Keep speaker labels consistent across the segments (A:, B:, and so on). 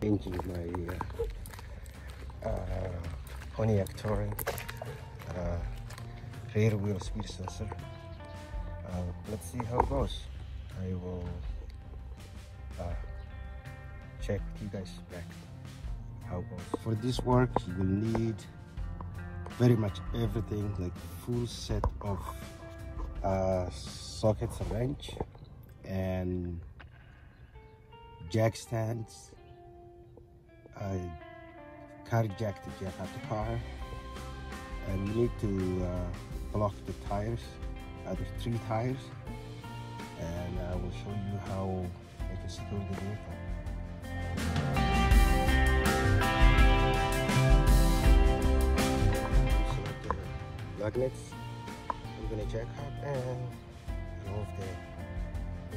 A: Changing my Pontiac torrent rear wheel speed sensor. Let's see how it goes. I will check with you guys back how it goes. For this work, you will need very much everything, like full set of sockets, a wrench, and jack stands, a car jack to jack out the car, and you need to block the tires, other 3 tires, and I will show you how I can secure the vehicle. Select the lug nuts. I'm gonna jack up and remove the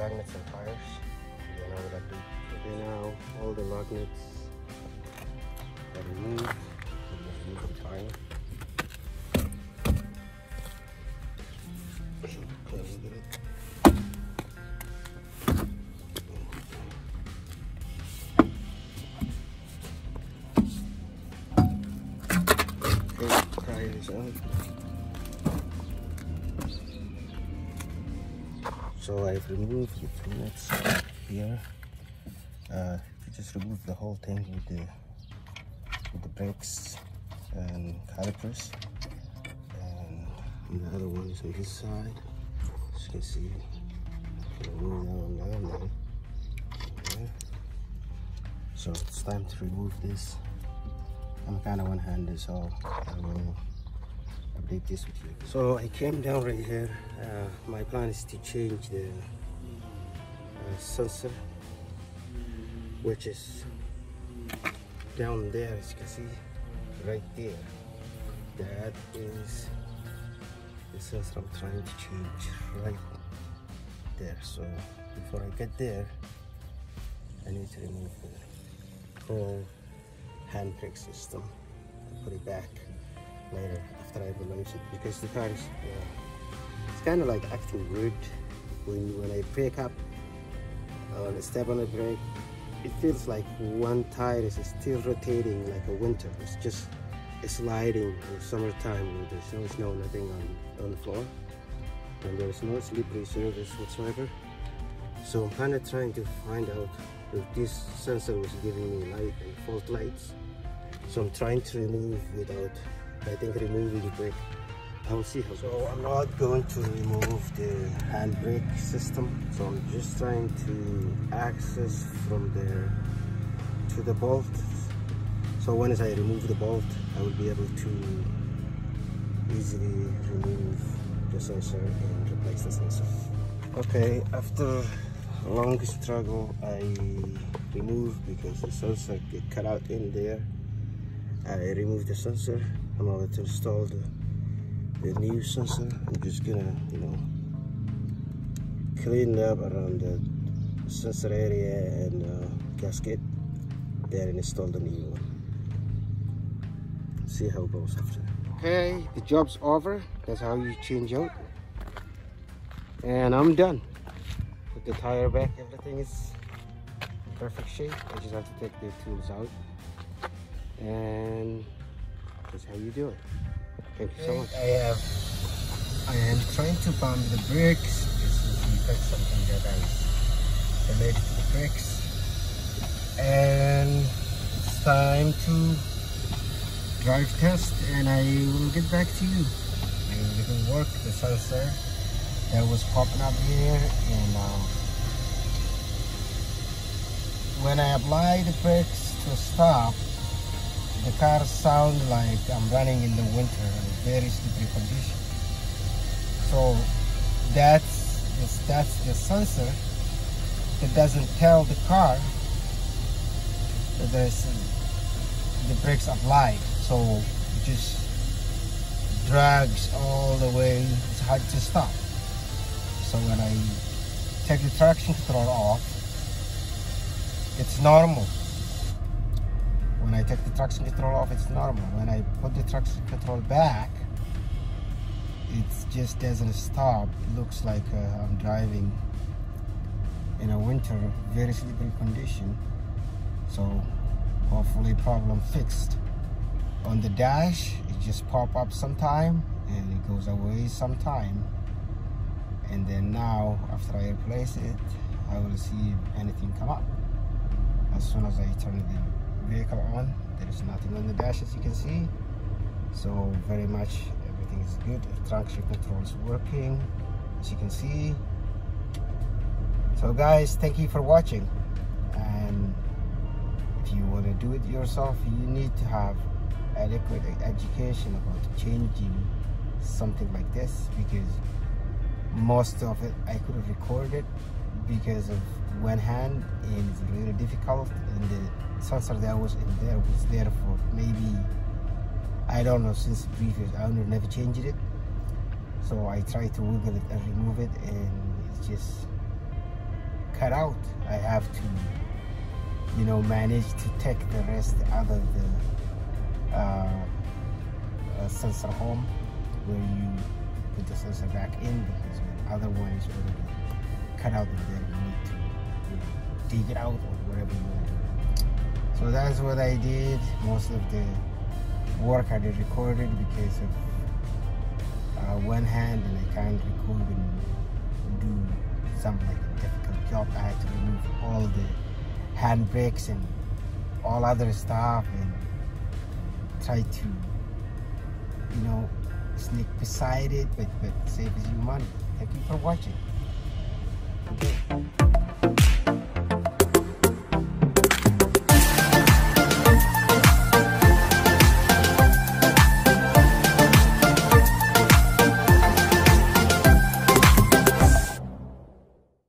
A: lug nuts and tires. You know what I do. Okay, now all the lug nuts are removed. Remove the tire. Okay, look at it. Okay, tire is out. So I've removed the 3 nuts here. You just remove the whole thing with the brakes and calipers, and the other one is on this side. As you can see, remove that one. Okay. So it's time to remove this. I'm kind of one-handed, so I will update this with you. So I came down right here. My plan is to change the sensor, which is down there, as you can see, right there. That is the sensor I'm trying to change right there. So before I get there, I need to remove the whole handbrake system and put it back later after I replace it, because the car is it's kind of like acting weird when I brake up on a step on the brake. It feels like one tire is still rotating like a winter. It's just sliding in summertime when there's no snow, nothing on the floor, and there's no slippery surface whatsoever. So I'm kind of trying to find out if this sensor was giving me light and fault lights. So I'm trying to remove without, I think, removing the brake. I will see how. So I'm not going to remove the handbrake system. So I'm just trying to access from there to the bolt. So once I remove the bolt, I will be able to easily remove the sensor and replace the sensor. Okay, after a long struggle, I removed, because the sensor get cut out in there. I removed the sensor. I'm about to install the new sensor. I'm just gonna, clean up around the sensor area and gasket, then install the new one. See how it goes after. Okay, the job's over. That's how you change out. And I'm done. Put the tire back. Everything is in perfect shape. I just have to take the tools out. And that's how you do it. Thank you so much. I am trying to pump the brakes. This is something that I related to the brakes. And it's time to drive test, and I will get back to you. I will work the sensor that was popping up here, and when I apply the brakes to stop, the car sounds like I'm running in the winter in a very slippery condition. So that's the sensor that doesn't tell the car that the brakes applied. So it just drags all the way. It's hard to stop. So when I take the traction control off, it's normal. When I take the traction control off, it's normal. When I put the traction control back, it just doesn't stop. It looks like I'm driving in a winter, very slippery condition. So Hopefully problem fixed. On the dash, it just pop up sometime and it goes away sometime. And then now, after I replace it, I will see if anything come up. As soon as I turn the vehicle on, there is nothing on the dash, as you can see. So very much everything is good. The traction control is working, as you can see. So guys, thank you for watching. And if you want to do it yourself, you need to have adequate education about changing something like this, because most of it I could have recorded because of one hand, and it's really difficult, and the sensor that was in there was there for maybe, I don't know, since the previous owner never changed it. So I tried to wiggle it and remove it, and it's just cut out. I have to, you know, manage to take the rest out of the sensor home, where you put the sensor back in, because the other one is already cut out, and then you need to, you know, dig it out or whatever you want to do. So that's what I did. Most of the work I did recorded because of one hand, and I can't record and do something like a difficult job. I had to remove all the hand brakes and all other stuff, and try to, you know, sneak beside it, but saves you money. Thank you for watching. Okay.